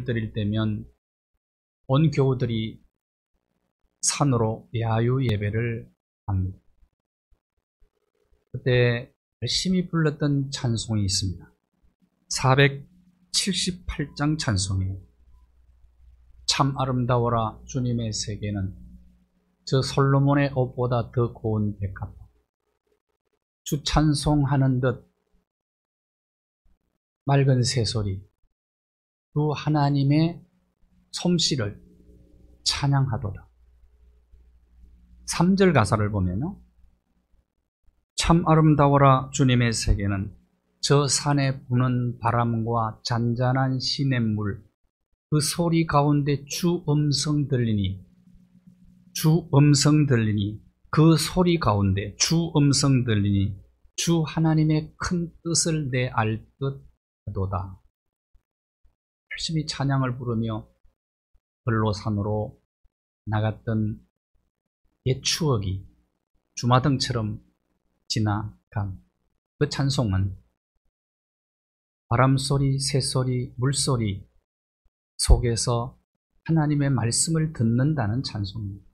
드릴 때면 온 교우들이 산으로 야유 예배를 합니다. 그때 열심히 불렀던 찬송이 있습니다. 478장 찬송이에요. 참 아름다워라 주님의 세계는 저 솔로몬의 옷보다 더 고운 백합. 주 찬송하는 듯 맑은 새소리, 주 하나님의 솜씨를 찬양하도다. 3절 가사를 보면요, 참 아름다워라 주님의 세계는 저 산에 부는 바람과 잔잔한 시냇물, 그 소리 가운데 주 음성 들리니, 주 음성 들리니, 그 소리 가운데 주 음성 들리니 주 하나님의 큰 뜻을 내 알 듯 하도다. 열심히 찬양을 부르며 걸로산으로 나갔던 옛 추억이 주마등처럼 지나간 그 찬송은 바람소리, 새소리, 물소리 속에서 하나님의 말씀을 듣는다는 찬송입니다.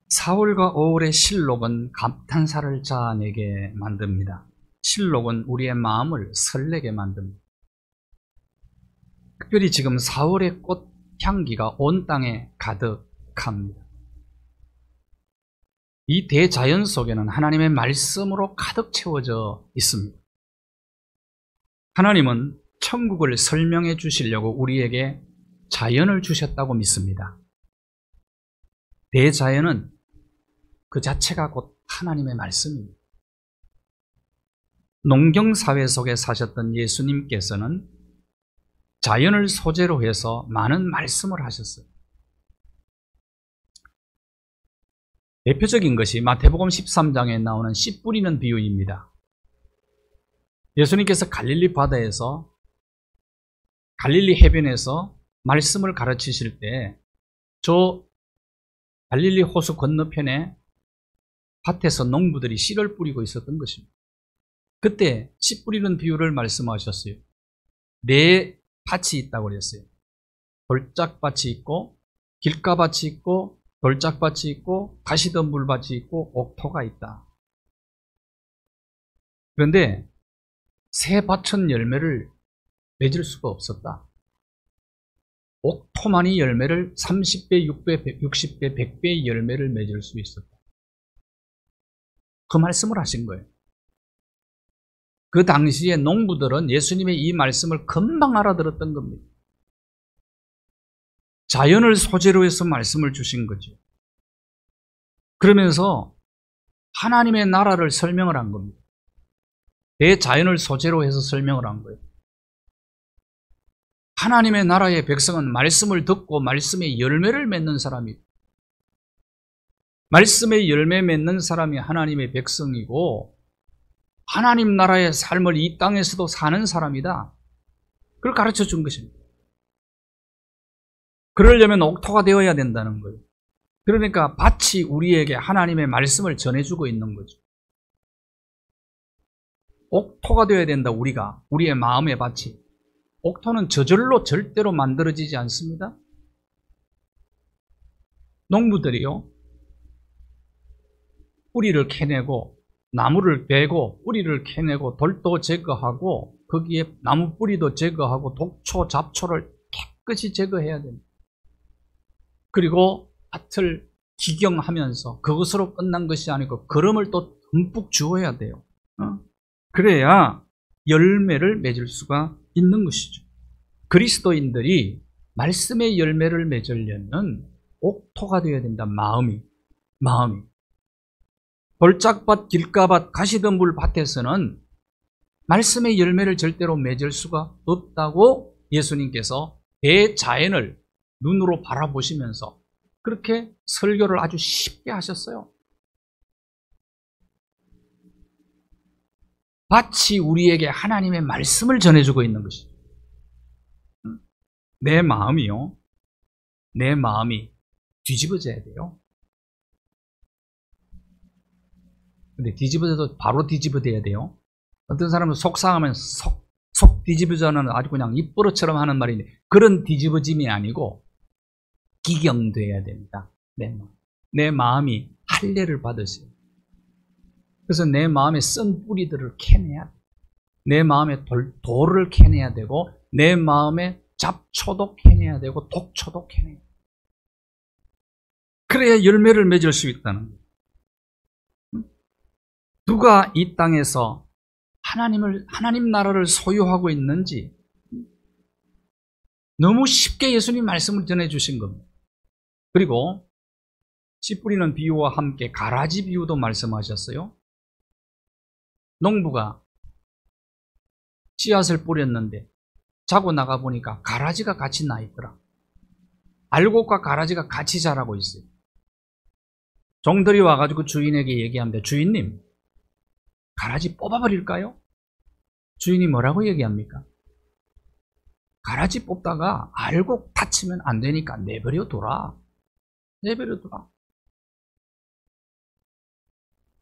사울과 오울의 실록은 감탄사를 자아내게 만듭니다. 실록은 우리의 마음을 설레게 만듭니다. 특별히 지금 사울의 꽃 향기가 온 땅에 가득합니다. 이 대자연 속에는 하나님의 말씀으로 가득 채워져 있습니다. 하나님은 천국을 설명해 주시려고 우리에게 자연을 주셨다고 믿습니다. 대자연은 그 자체가 곧 하나님의 말씀입니다. 농경사회 속에 사셨던 예수님께서는 자연을 소재로 해서 많은 말씀을 하셨어요. 대표적인 것이 마태복음 13장에 나오는 씨 뿌리는 비유입니다. 예수님께서 갈릴리 바다에서, 갈릴리 해변에서 말씀을 가르치실 때 저 갈릴리 호수 건너편에 밭에서 농부들이 씨를 뿌리고 있었던 것입니다. 그때 씨 뿌리는 비유를 말씀하셨어요. 네 밭이 있다고 그랬어요. 돌짝밭이 있고, 길가밭이 있고, 돌짝밭이 있고, 가시덤불밭이 있고, 옥토가 있다. 그런데 새 밭은 열매를 맺을 수가 없었다. 옥토만이 열매를 30배, 6배, 60배, 100배의 열매를 맺을 수 있었다. 그 말씀을 하신 거예요. 그 당시에 농부들은 예수님의 이 말씀을 금방 알아들었던 겁니다. 자연을 소재로 해서 말씀을 주신 거죠. 그러면서 하나님의 나라를 설명을 한 겁니다. 대자연을 소재로 해서 설명을 한 거예요. 하나님의 나라의 백성은 말씀을 듣고 말씀의 열매를 맺는 사람이고, 말씀의 열매 맺는 사람이 하나님의 백성이고, 하나님 나라의 삶을 이 땅에서도 사는 사람이다. 그걸 가르쳐 준 것입니다. 그러려면 옥토가 되어야 된다는 거예요. 그러니까 밭이 우리에게 하나님의 말씀을 전해주고 있는 거죠. 옥토가 되어야 된다, 우리가. 우리의 마음의 밭이. 옥토는 저절로 절대로 만들어지지 않습니다. 농부들이요, 뿌리를 캐내고 나무를 베고 뿌리를 캐내고 돌도 제거하고 거기에 나무 뿌리도 제거하고 독초, 잡초를 깨끗이 제거해야 됩니다. 그리고 밭을 기경하면서 그것으로 끝난 것이 아니고 거름을 또 듬뿍 주어야 돼요. 그래야 열매를 맺을 수가 있는 것이죠. 그리스도인들이 말씀의 열매를 맺으려면 옥토가 되어야 된다. 마음이. 돌짝밭, 길가밭, 가시덤불 밭에서는 말씀의 열매를 절대로 맺을 수가 없다고 예수님께서 대자연을 눈으로 바라보시면서 그렇게 설교를 아주 쉽게 하셨어요. 밭이 우리에게 하나님의 말씀을 전해주고 있는 것이죠. 내 마음이요, 내 마음이 뒤집어져야 돼요. 근데 뒤집어져도 바로 뒤집어져야 돼요. 어떤 사람은 속상하면 속 뒤집어져는 아주 그냥 입버릇처럼 하는 말인데 그런 뒤집어짐이 아니고 기경돼야 됩니다. 내 마음이 할례를 받으세요. 그래서 내 마음에 쓴 뿌리들을 캐내야 돼. 내 마음에 돌을 캐내야 되고 내 마음에 잡초도 캐내야 되고 독초도 캐내야 돼. 그래야 열매를 맺을 수 있다는 거예요. 누가 이 땅에서 하나님 나라를 소유하고 있는지 너무 쉽게 예수님 말씀을 전해주신 겁니다. 그리고 씨 뿌리는 비유와 함께 가라지 비유도 말씀하셨어요. 농부가 씨앗을 뿌렸는데 자고 나가보니까 가라지가 같이 나 있더라. 알곡과 가라지가 같이 자라고 있어요. 종들이 와가지고 주인에게 얘기합니다. 주인님, 가라지 뽑아버릴까요? 주인이 뭐라고 얘기합니까? 가라지 뽑다가 알곡 다치면 안 되니까 내버려둬라. 내버려둬라.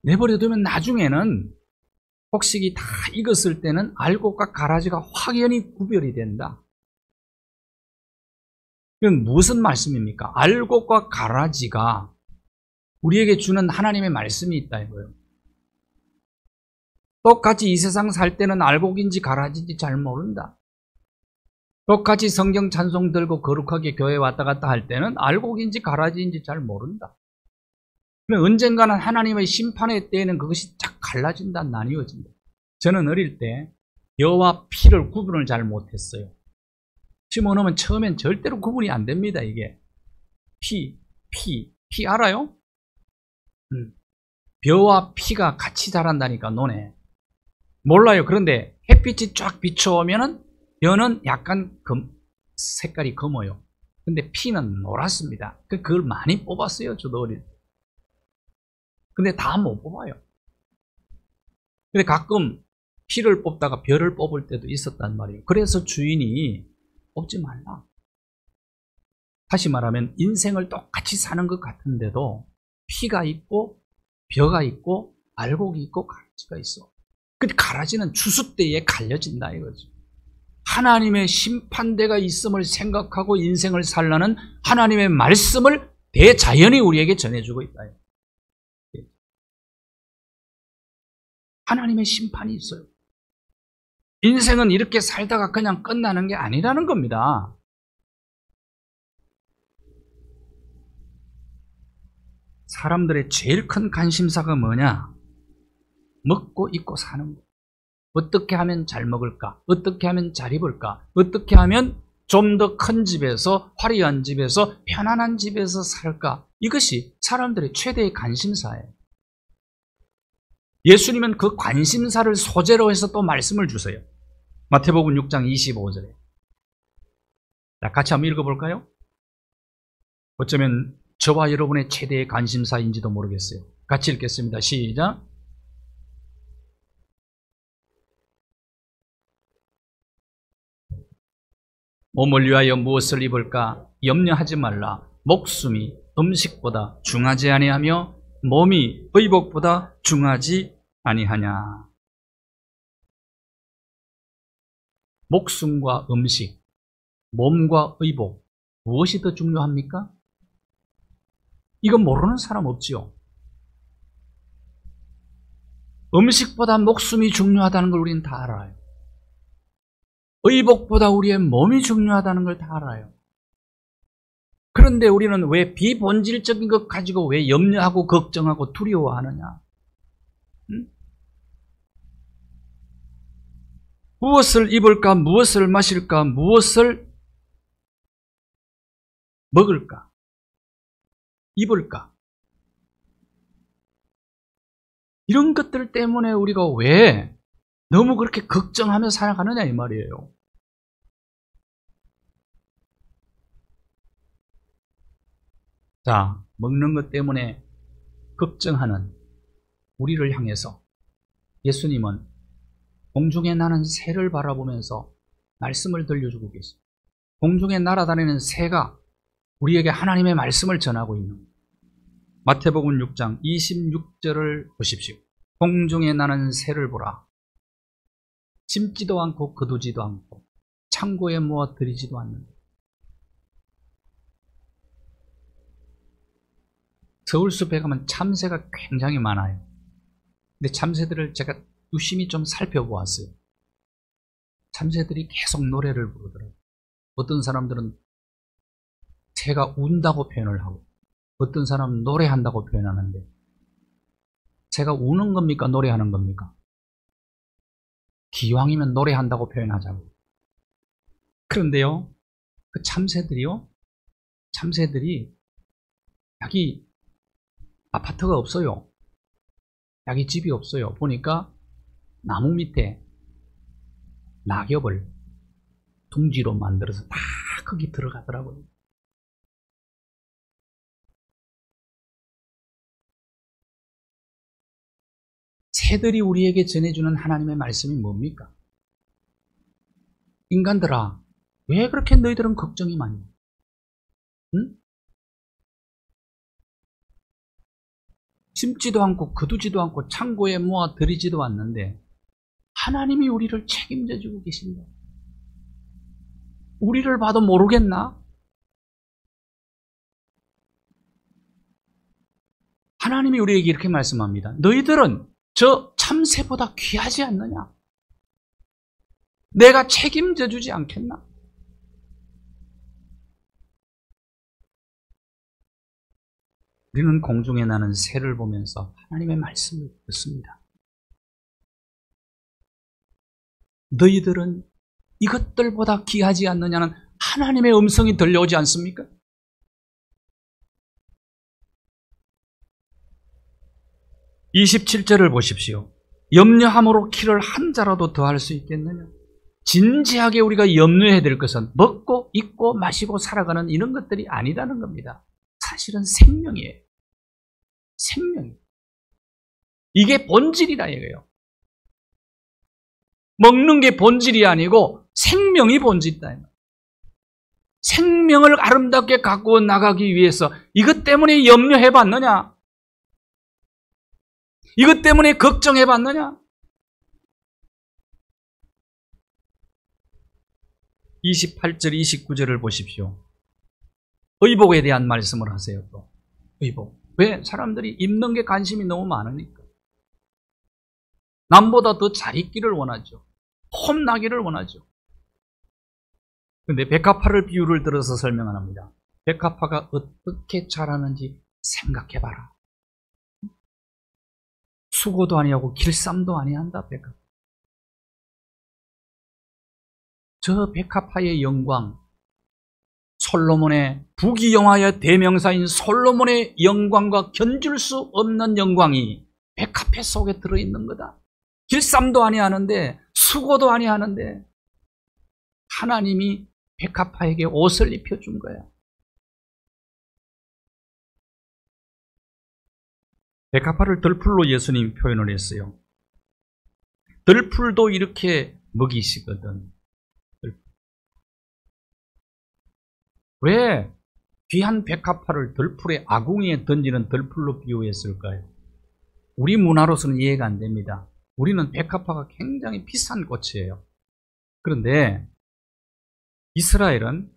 내버려두면 나중에는 곡식이 다 익었을 때는 알곡과 가라지가 확연히 구별이 된다. 이건 무슨 말씀입니까? 알곡과 가라지가 우리에게 주는 하나님의 말씀이 있다 이거예요. 똑같이 이 세상 살 때는 알곡인지 가라지인지 잘 모른다. 똑같이 성경 찬송 들고 거룩하게 교회 왔다 갔다 할 때는 알곡인지 가라지인지 잘 모른다. 언젠가는 하나님의 심판의 때에는 그것이 쫙 갈라진다, 나뉘어진다. 저는 어릴 때 벼와 피를 구분을 잘 못했어요. 심어놓으면 처음엔 절대로 구분이 안 됩니다, 이게. 피 알아요? 벼와 피가 같이 자란다니까, 논에. 몰라요. 그런데 햇빛이 쫙 비춰오면은 벼는 약간 색깔이 검어요. 근데 피는 노랗습니다. 그걸 많이 뽑았어요, 저도 어릴 때. 근데 다 못 뽑아요. 근데 가끔 피를 뽑다가 벼를 뽑을 때도 있었단 말이에요. 그래서 주인이 뽑지 말라. 다시 말하면 인생을 똑같이 사는 것 같은데도 피가 있고 벼가 있고 알곡이 있고 가라지가 있어. 근데 가라지는 추수 때에 갈려진다 이거죠. 하나님의 심판대가 있음을 생각하고 인생을 살라는 하나님의 말씀을 대자연이 우리에게 전해주고 있다. 하나님의 심판이 있어요. 인생은 이렇게 살다가 그냥 끝나는 게 아니라는 겁니다. 사람들의 제일 큰 관심사가 뭐냐? 먹고 입고 사는 거. 어떻게 하면 잘 먹을까? 어떻게 하면 잘 입을까? 어떻게 하면 좀 더 큰 집에서, 화려한 집에서, 편안한 집에서 살까? 이것이 사람들의 최대의 관심사예요. 예수님은 그 관심사를 소재로 해서 또 말씀을 주세요. 마태복음 6장 25절에. 자, 같이 한번 읽어볼까요? 어쩌면 저와 여러분의 최대의 관심사인지도 모르겠어요. 같이 읽겠습니다. 시작. 몸을 위하여 무엇을 입을까 염려하지 말라. 목숨이 음식보다 중하지 아니하며 몸이 의복보다 중하지 아니하냐. 목숨과 음식, 몸과 의복, 무엇이 더 중요합니까? 이건 모르는 사람 없지요. 음식보다 목숨이 중요하다는 걸 우리는 다 알아요. 의복보다 우리의 몸이 중요하다는 걸 다 알아요. 그런데 우리는 왜 비본질적인 것 가지고 왜 염려하고 걱정하고 두려워하느냐? 무엇을 입을까? 무엇을 마실까? 무엇을 먹을까? 입을까? 이런 것들 때문에 우리가 왜 너무 그렇게 걱정하며 살아가느냐 이 말이에요. 자, 먹는 것 때문에 걱정하는 우리를 향해서 예수님은 공중에 나는 새를 바라보면서 말씀을 들려주고 계세요. 공중에 날아다니는 새가 우리에게 하나님의 말씀을 전하고 있는 거예요. 마태복음 6장 26절을 보십시오. 공중에 나는 새를 보라. 심지도 않고 거두지도 않고 창고에 모아 들이지도 않는다. 서울숲에 가면 참새가 굉장히 많아요. 근데 참새들을 제가 유심히 좀 살펴보았어요. 참새들이 계속 노래를 부르더라고요. 어떤 사람들은 새가 운다고 표현을 하고 어떤 사람은 노래한다고 표현하는데 새가 우는 겁니까? 노래하는 겁니까? 기왕이면 노래한다고 표현하자고. 그런데요, 그 참새들이 자기 아파트가 없어요. 자기 집이 없어요. 보니까 나무 밑에 낙엽을 둥지로 만들어서 다 거기 들어가더라고요. 새들이 우리에게 전해주는 하나님의 말씀이 뭡니까? 인간들아, 왜 그렇게 너희들은 걱정이 많니? 응? 심지도 않고 거두지도 않고 창고에 모아 들이지도 않는데 하나님이 우리를 책임져 주고 계신다. 우리를 봐도 모르겠나? 하나님이 우리에게 이렇게 말씀합니다. 너희들은 저 참새보다 귀하지 않느냐? 내가 책임져 주지 않겠나? 우리는 공중에 나는 새를 보면서 하나님의 말씀을 듣습니다. 너희들은 이것들보다 귀하지 않느냐는 하나님의 음성이 들려오지 않습니까? (27절을) 보십시오. 염려함으로 키를 한 자라도 더할 수 있겠느냐? 진지하게 우리가 염려해야 될 것은 먹고 입고 마시고 살아가는 이런 것들이 아니라는 겁니다. 사실은 생명이에요. 생명이에요. 이게 본질이라 이거예요. 먹는 게 본질이 아니고 생명이 본질이다. 생명을 아름답게 갖고 나가기 위해서 이것 때문에 염려해봤느냐? 이것 때문에 걱정해봤느냐? 28절, 29절을 보십시오. 의복에 대한 말씀을 하세요. 또 의복. 왜? 사람들이 입는 게 관심이 너무 많으니까. 남보다 더 잘 입기를 원하죠. 폼나기를 원하죠. 그런데 백합화를 비유를 들어서 설명합니다. 백합화가 어떻게 자라는지 생각해봐라. 수고도 아니하고 길쌈도 아니한다. 백합화. 저 백합화의 영광, 솔로몬의 부귀영화의 대명사인 솔로몬의 영광과 견줄 수 없는 영광이 백합화 속에 들어있는 거다. 길쌈도 아니하는데 수고도 아니하는데 하나님이 백합화에게 옷을 입혀준 거야. 백합화를 들풀로 예수님이 표현을 했어요. 들풀도 이렇게 먹이시거든. 왜 귀한 백합화를 들풀에 아궁이에 던지는 들풀로 비유했을까요? 우리 문화로서는 이해가 안 됩니다. 우리는 백합화가 굉장히 비싼 꽃이에요. 그런데 이스라엘은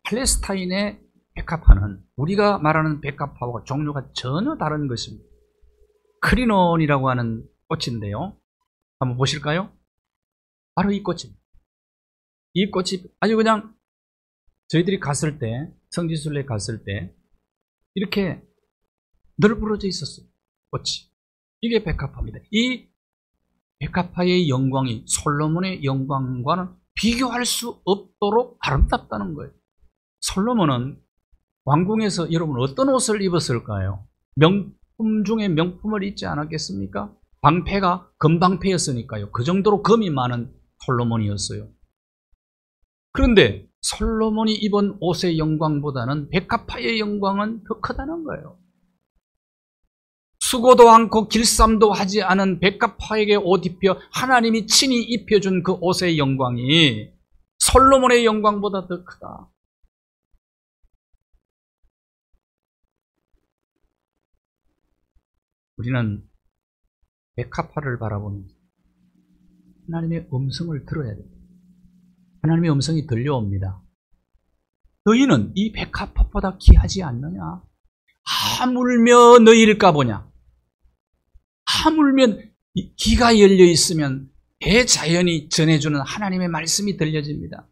팔레스타인의 백합화는 우리가 말하는 백합화와 종류가 전혀 다른 것입니다. 크리논이라고 하는 꽃인데요. 한번 보실까요? 바로 이 꽃입니다. 이 꽃이 아주 그냥 저희들이 갔을 때, 성지순례 갔을 때 이렇게 널브러져 있었어요. 꽃이. 이게 백합화입니다. 이 백합화의 영광이 솔로몬의 영광과는 비교할 수 없도록 아름답다는 거예요. 솔로몬은 왕궁에서 여러분 어떤 옷을 입었을까요? 명품 중에 명품을 입지 않았겠습니까? 방패가 금방패였으니까요. 그 정도로 금이 많은 솔로몬이었어요. 그런데 솔로몬이 입은 옷의 영광보다는 백합화의 영광은 더 크다는 거예요. 수고도 않고 길쌈도 하지 않은 백합화에게 옷 입혀 하나님이 친히 입혀준 그 옷의 영광이 솔로몬의 영광보다 더 크다. 우리는 백합화를 바라봅니다. 하나님의 음성을 들어야 돼요. 하나님의 음성이 들려옵니다. 너희는 이 백합화보다 귀하지 않느냐? 하물며 너희일까 보냐? 하물며 귀가 열려 있으면 대자연이 전해주는 하나님의 말씀이 들려집니다.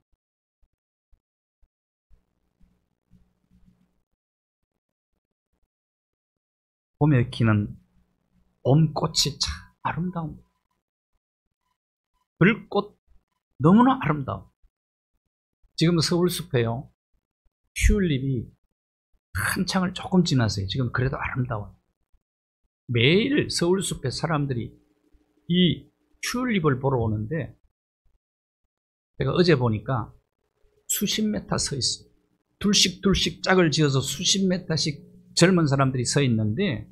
봄에 피는 봄꽃이 참 아름다운 들꽃 너무나 아름다워. 지금 서울숲에요, 튤립이 한창을 조금 지났어요. 지금 그래도 아름다워요. 매일 서울숲에 사람들이 이 튤립을 보러 오는데, 제가 어제 보니까 수십 메타 서 있어요. 둘씩 짝을 지어서 수십 메타씩 젊은 사람들이 서 있는데,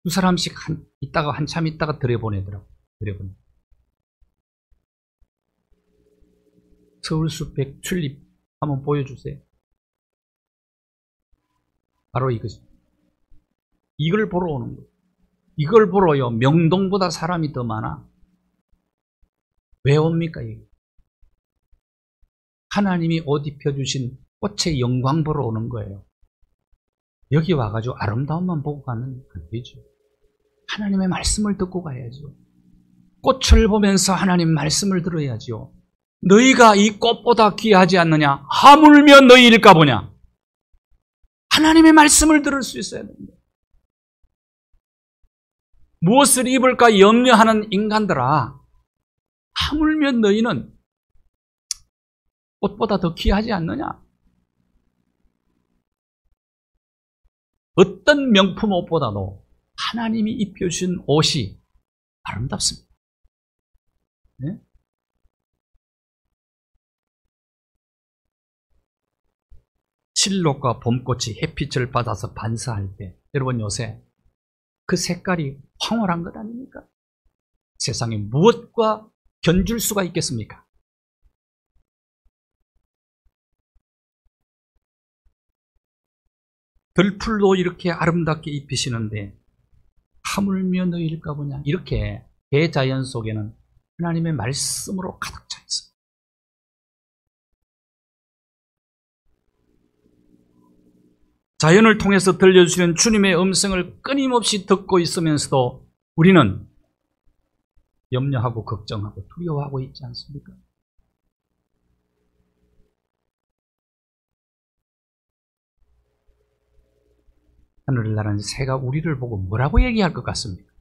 두 사람씩 한참 있다가 들여보내더라고요. 서울숲의 튤립 한번 보여주세요. 바로 이것이. 이걸 보러 오는 거예요. 이걸 보러요, 명동보다 사람이 더 많아. 왜 옵니까, 이게? 하나님이 옷 입혀주신 꽃의 영광 보러 오는 거예요. 여기 와가지고 아름다움만 보고 가면 안 되죠. 하나님의 말씀을 듣고 가야죠. 꽃을 보면서 하나님 말씀을 들어야죠. 너희가 이 꽃보다 귀하지 않느냐? 하물며 너희일까 보냐? 하나님의 말씀을 들을 수 있어야 됩니다. 무엇을 입을까 염려하는 인간들아, 하물며 너희는 꽃보다 더 귀하지 않느냐? 어떤 명품 옷보다도 하나님이 입혀주신 옷이 아름답습니다. 네? 실록과 봄꽃이 햇빛을 받아서 반사할 때, 여러분 요새 그 색깔이 황홀한 것 아닙니까? 세상에 무엇과 견줄 수가 있겠습니까? 들풀도 이렇게 아름답게 입히시는데 하물며 너희일까 보냐? 이렇게 대자연 속에는 하나님의 말씀으로 가득 차 있습니다. 자연을 통해서 들려주시는 주님의 음성을 끊임없이 듣고 있으면서도 우리는 염려하고 걱정하고 두려워하고 있지 않습니까? 하늘을 나는 새가 우리를 보고 뭐라고 얘기할 것 같습니까?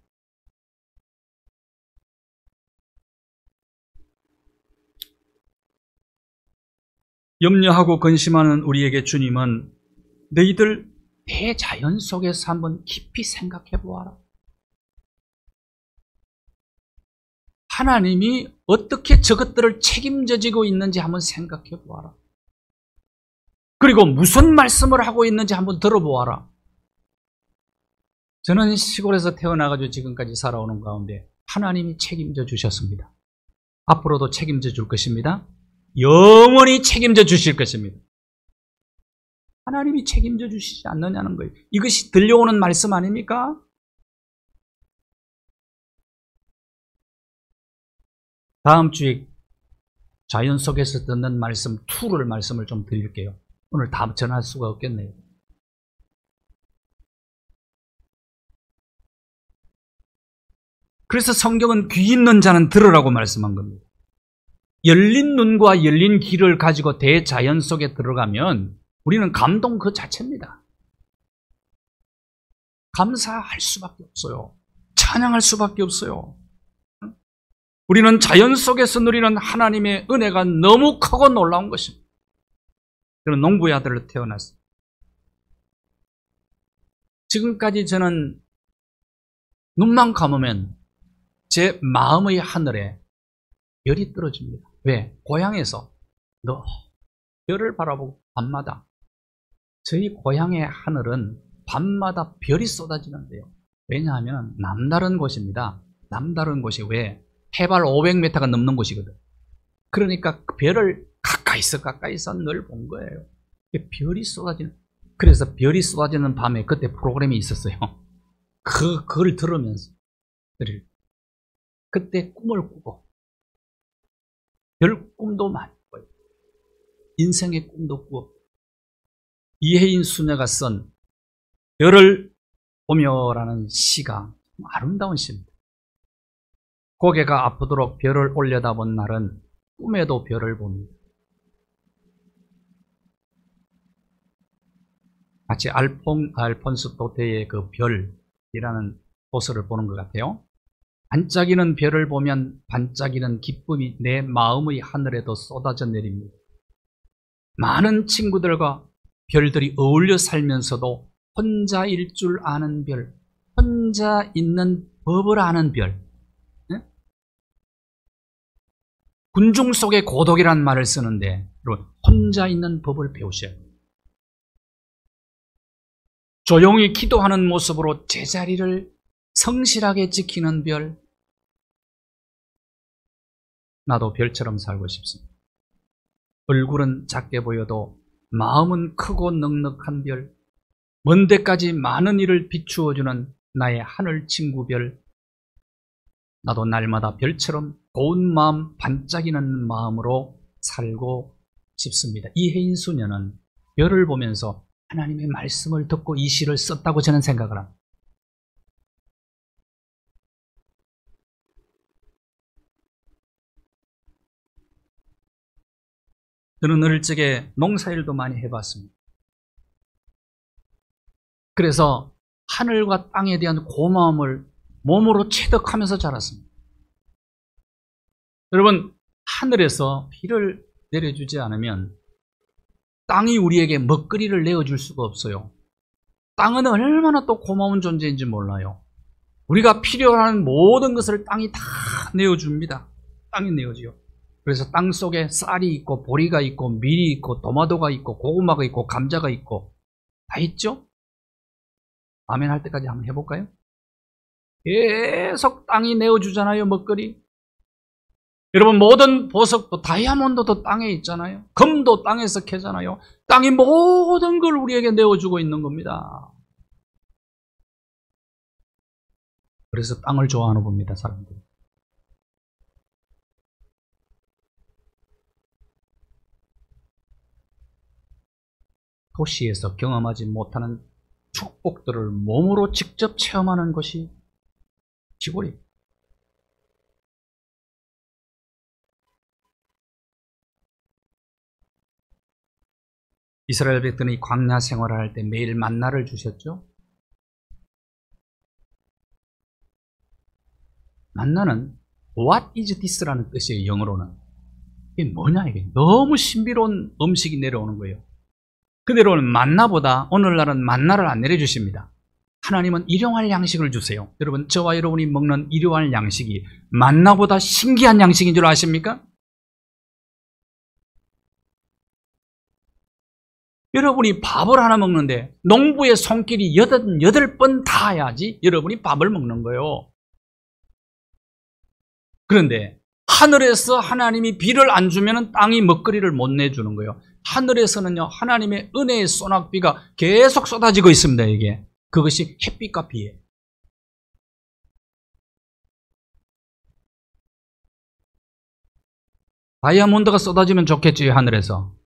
염려하고 근심하는 우리에게 주님은 너희들 대자연 속에서 한번 깊이 생각해 보아라. 하나님이 어떻게 저것들을 책임져지고 있는지 한번 생각해 보아라. 그리고 무슨 말씀을 하고 있는지 한번 들어보아라. 저는 시골에서 태어나가지고 지금까지 살아오는 가운데 하나님이 책임져 주셨습니다. 앞으로도 책임져 줄 것입니다. 영원히 책임져 주실 것입니다. 하나님이 책임져 주시지 않느냐는 거예요. 이것이 들려오는 말씀 아닙니까? 다음 주에 자연 속에서 듣는 말씀을 좀 드릴게요. 오늘 다 전할 수가 없겠네요. 그래서 성경은 귀 있는 자는 들으라고 말씀한 겁니다. 열린 눈과 열린 귀를 가지고 대자연 속에 들어가면 우리는 감동 그 자체입니다. 감사할 수밖에 없어요. 찬양할 수밖에 없어요. 우리는 자연 속에서 누리는 하나님의 은혜가 너무 크고 놀라운 것입니다. 저는 농부의 아들로 태어났어요. 지금까지 저는 눈만 감으면 제 마음의 하늘에 별이 떨어집니다. 왜? 고향에서 너 별을 바라보고 밤마다, 저희 고향의 하늘은 밤마다 별이 쏟아지는데요. 왜냐하면 남다른 곳입니다. 남다른 곳이 왜? 해발 500m가 넘는 곳이거든. 그러니까 별을 가까이서 늘 본 거예요. 별이 쏟아지는, 그래서 별이 쏟아지는 밤에 그때 프로그램이 있었어요. 그걸 들으면서 그때 꿈을 꾸고 꿈도 많이 꿔요. 인생의 꿈도 꾸어. 이혜인 수녀가 쓴 별을 보며라는 시가 아름다운 시입니다. 고개가 아프도록 별을 올려다본 날은 꿈에도 별을 봅니다. 마치 알폰스 도테의 그 별이라는 도서를 보는 것 같아요. 반짝이는 별을 보면 반짝이는 기쁨이 내 마음의 하늘에도 쏟아져 내립니다. 많은 친구들과 별들이 어울려 살면서도 혼자일 줄 아는 별, 혼자 있는 법을 아는 별. 네? 군중 속의 고독이란 말을 쓰는데 혼자 있는 법을 배우셔야 해요. 조용히 기도하는 모습으로 제자리를 성실하게 지키는 별. 나도 별처럼 살고 싶습니다. 얼굴은 작게 보여도 마음은 크고 넉넉한 별. 먼 데까지 많은 일을 비추어주는 나의 하늘 친구 별. 나도 날마다 별처럼 고운 마음, 반짝이는 마음으로 살고 싶습니다. 이혜인 수녀는 별을 보면서 하나님의 말씀을 듣고 이 시를 썼다고 저는 생각을 합니다. 저는 어릴 적에 농사일도 많이 해봤습니다. 그래서 하늘과 땅에 대한 고마움을 몸으로 체득하면서 자랐습니다. 여러분, 하늘에서 비를 내려주지 않으면 땅이 우리에게 먹거리를 내어줄 수가 없어요. 땅은 얼마나 또 고마운 존재인지 몰라요. 우리가 필요한 모든 것을 땅이 다 내어줍니다. 땅이 내어줘요. 그래서 땅 속에 쌀이 있고 보리가 있고 밀이 있고 토마토가 있고 고구마가 있고 감자가 있고 다 있죠? 아멘 할 때까지 한번 해볼까요? 계속 땅이 내어주잖아요, 먹거리. 여러분, 모든 보석도 다이아몬드도 땅에 있잖아요. 금도 땅에서 캐잖아요. 땅이 모든 걸 우리에게 내어주고 있는 겁니다. 그래서 땅을 좋아하는 겁니다, 사람들이. 도시에서 경험하지 못하는 축복들을 몸으로 직접 체험하는 것이 지구리. 이스라엘 백성이 광야 생활을 할 때 매일 만나를 주셨죠. 만나는 What is this라는 뜻이에요, 영어로는. 이게 뭐냐, 이게. 너무 신비로운 음식이 내려오는 거예요. 그 내려오는 만나보다 오늘날은 만나를 안 내려주십니다. 하나님은 일용할 양식을 주세요. 여러분, 저와 여러분이 먹는 일용할 양식이 만나보다 신기한 양식인 줄 아십니까? 여러분이 밥을 하나 먹는데 농부의 손길이 8번 닿아야지 여러분이 밥을 먹는 거예요. 그런데 하늘에서 하나님이 비를 안 주면 땅이 먹거리를 못 내주는 거예요. 하늘에서는요, 하나님의 은혜의 소낙비가 계속 쏟아지고 있습니다, 이게. 그것이 햇빛과 비예요. 다이아몬드가 쏟아지면 좋겠지, 하늘에서.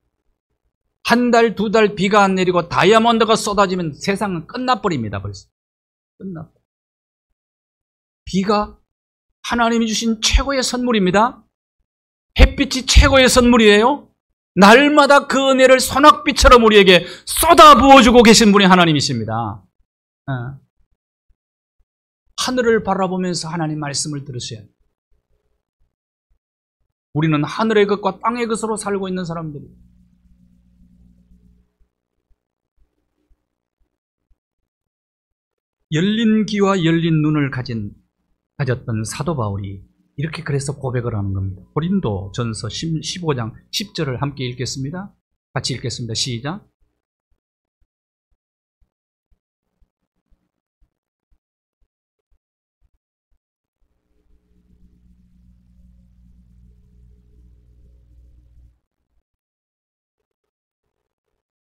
한 달, 2달 비가 안 내리고 다이아몬드가 쏟아지면 세상은 끝나버립니다, 벌써. 끝나버려. 비가 하나님이 주신 최고의 선물입니다. 햇빛이 최고의 선물이에요. 날마다 그 은혜를 소낙비처럼 우리에게 쏟아 부어주고 계신 분이 하나님이십니다. 하늘을 바라보면서 하나님 말씀을 들으셔야 해요. 우리는 하늘의 것과 땅의 것으로 살고 있는 사람들이에요. 열린 귀와 열린 눈을 가졌던 사도 바울이 이렇게 그래서 고백을 하는 겁니다. 고린도 전서 15장 10절을 함께 읽겠습니다. 같이 읽겠습니다. 시작.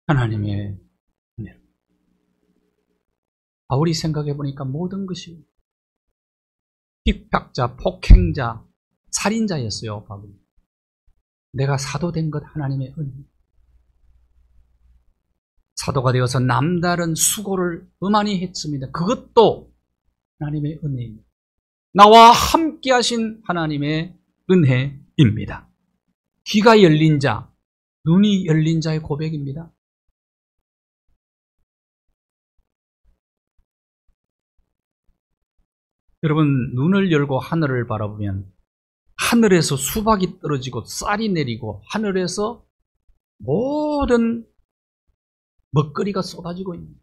하나님의 은혜. 바울이 생각해 보니까 모든 것이 핍박자, 폭행자, 살인자였어요, 바울이. 내가 사도 된 것 하나님의 은혜. 사도가 되어서 남다른 수고를 많이 했습니다. 그것도 하나님의 은혜입니다. 나와 함께 하신 하나님의 은혜입니다. 귀가 열린 자, 눈이 열린 자의 고백입니다. 여러분, 눈을 열고 하늘을 바라보면 하늘에서 수박이 떨어지고 쌀이 내리고 하늘에서 모든 먹거리가 쏟아지고 있습니다.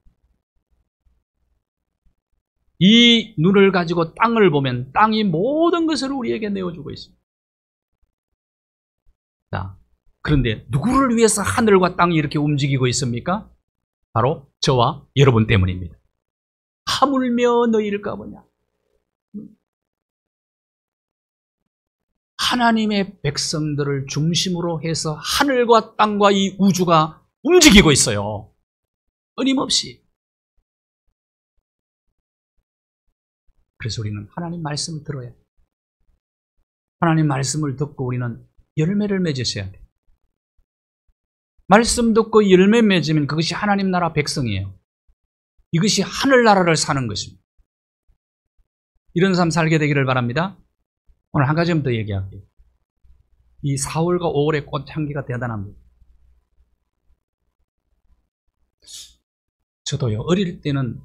이 눈을 가지고 땅을 보면 땅이 모든 것을 우리에게 내어주고 있습니다. 자, 그런데 누구를 위해서 하늘과 땅이 이렇게 움직이고 있습니까? 바로 저와 여러분 때문입니다. 하물며 너희일까 보냐. 하나님의 백성들을 중심으로 해서 하늘과 땅과 이 우주가 움직이고 있어요. 끊임없이. 그래서 우리는 하나님 말씀을 들어야 돼요. 하나님 말씀을 듣고 우리는 열매를 맺으셔야 돼요. 말씀 듣고 열매 맺으면 그것이 하나님 나라 백성이에요. 이것이 하늘나라를 사는 것입니다. 이런 삶 살게 되기를 바랍니다. 오늘 한 가지 더 얘기할게요. 이 4월과 5월의 꽃향기가 대단합니다. 저도요, 어릴 때는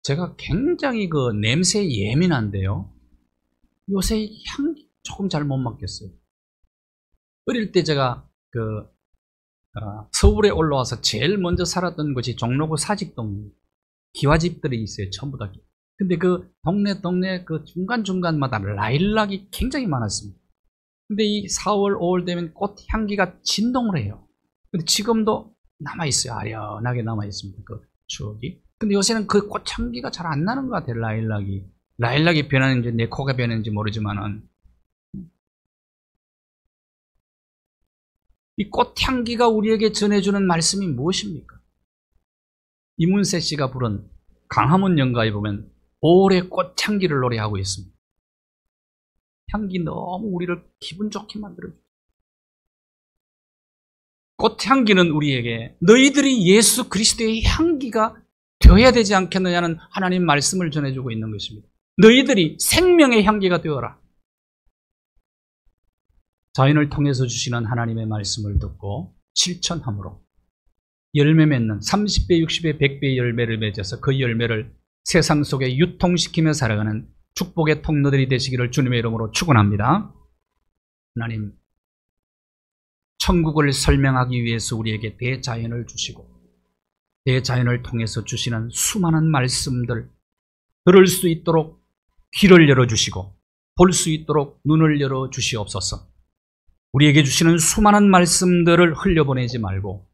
제가 굉장히 그 냄새에 예민한데요. 요새 향기 조금 잘 못 맡겠어요. 어릴 때 제가 서울에 올라와서 제일 먼저 살았던 곳이 종로구 사직동 기와집들이 있어요. 전부 다. 근데 그 동네 그 중간중간마다 라일락이 굉장히 많았습니다. 근데 이 4월, 5월 되면 꽃 향기가 진동을 해요. 근데 지금도 남아있어요. 아련하게 남아있습니다. 그 추억이. 근데 요새는 그 꽃 향기가 잘 안 나는 것 같아요. 라일락이 변하는지 내 코가 변하는지 모르지만은. 이 꽃 향기가 우리에게 전해주는 말씀이 무엇입니까? 이문세 씨가 부른 강화문 연가에 보면 5월의 꽃향기를 노래하고 있습니다. 향기 너무 우리를 기분 좋게 만들어줘요. 꽃향기는 우리에게 너희들이 예수 그리스도의 향기가 되어야 되지 않겠느냐는 하나님 말씀을 전해주고 있는 것입니다. 너희들이 생명의 향기가 되어라. 자연을 통해서 주시는 하나님의 말씀을 듣고 실천함으로 열매 맺는 30배, 60배, 100배의 열매를 맺어서 그 열매를 세상 속에 유통시키며 살아가는 축복의 통로들이 되시기를 주님의 이름으로 축원합니다. 하나님, 천국을 설명하기 위해서 우리에게 대자연을 주시고 대자연을 통해서 주시는 수많은 말씀들 들을 수 있도록 귀를 열어주시고 볼 수 있도록 눈을 열어주시옵소서. 우리에게 주시는 수많은 말씀들을 흘려보내지 말고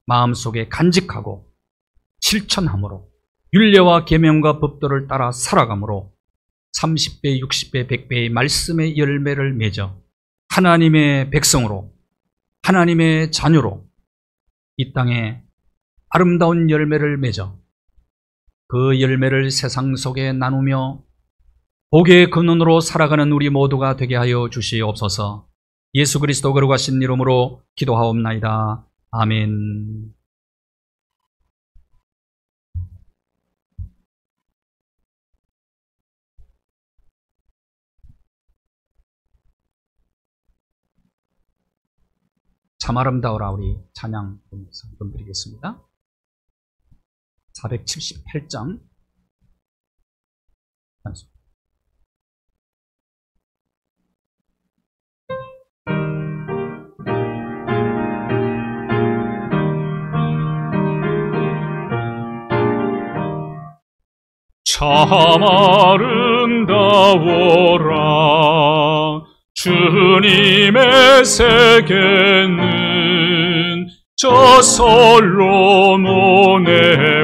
마음속에 간직하고 실천함으로 율례와 계명과 법도를 따라 살아감으로 30배, 60배, 100배의 말씀의 열매를 맺어 하나님의 백성으로 하나님의 자녀로 이 땅에 아름다운 열매를 맺어 그 열매를 세상 속에 나누며 복의 근원으로 살아가는 우리 모두가 되게 하여 주시옵소서. 예수 그리스도 거룩하신 이름으로 기도하옵나이다. 아멘. 참 아름다워라 우리 찬양 부르면서 드리겠습니다. 478장 단수. 참 아름다워라 주님의 세계는 저 솔로몬의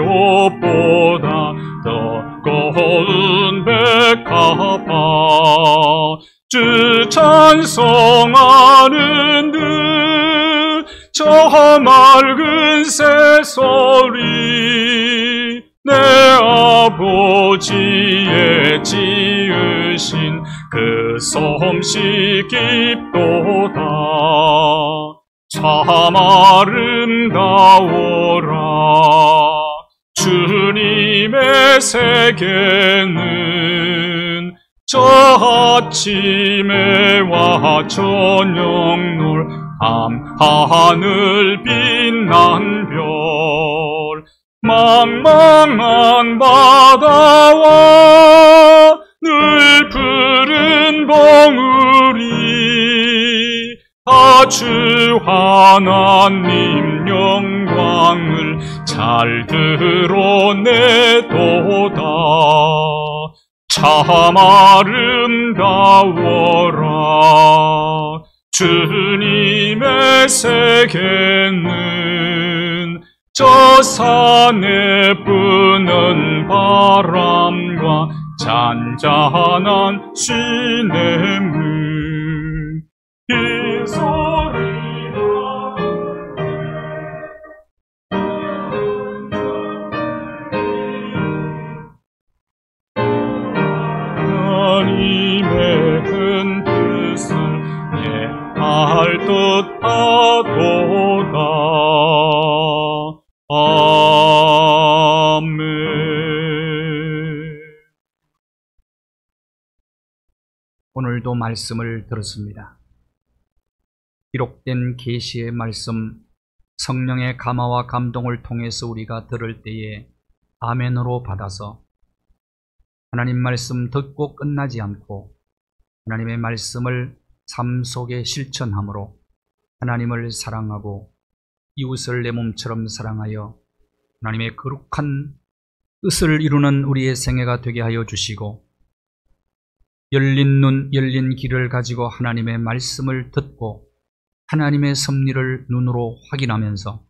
옷보다 더 고운 백합화 주 찬송하는 듯 저 맑은 새소리 내 아버지의 지으신 그 솜씨 깊도다. 참 아름다워라. 주님의 세계는 저 아침에와 저녁놀 하늘 빛난 별, 망망한 바다와 늘 푸른 봉우리, 다 주 하나님 영광을 잘 드러내도다. 참 아름다워라. 주님의 세계는 저 산에 부는 바람과 잔잔한 시냇물, 이 소리가 하나님의 큰 뜻을 알 듯하도다. 아멘. 오늘도 말씀을 들었습니다. 기록된 계시의 말씀, 성령의 감화와 감동을 통해서 우리가 들을 때에 아멘으로 받아서 하나님 말씀 듣고 끝나지 않고 하나님의 말씀을 삶 속에 실천함으로 하나님을 사랑하고 이웃을 내 몸처럼 사랑하여 하나님의 거룩한 뜻을 이루는 우리의 생애가 되게 하여 주시고, 열린 눈, 열린 귀를 가지고 하나님의 말씀을 듣고 하나님의 섭리를 눈으로 확인하면서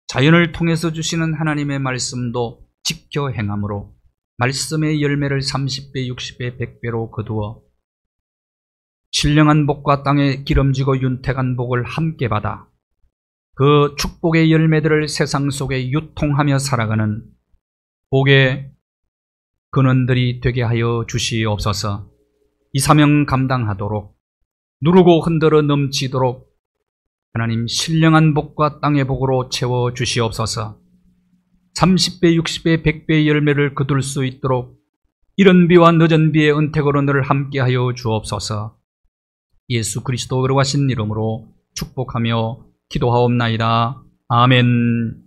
자연을 통해서 주시는 하나님의 말씀도 지켜 행함으로 말씀의 열매를 30배, 60배, 100배로 거두어 신령한 복과 땅에 기름지고 윤택한 복을 함께 받아 그 축복의 열매들을 세상 속에 유통하며 살아가는 복의 근원들이 되게 하여 주시옵소서. 이 사명 감당하도록, 누르고 흔들어 넘치도록 하나님 신령한 복과 땅의 복으로 채워 주시옵소서. 30배, 60배, 100배의 열매를 거둘 수 있도록 이른 비와 늦은 비의 은택으로 늘 함께하여 주옵소서. 예수 그리스도 거룩하신 이름으로 축복하며 기도하옵나이다. 아멘.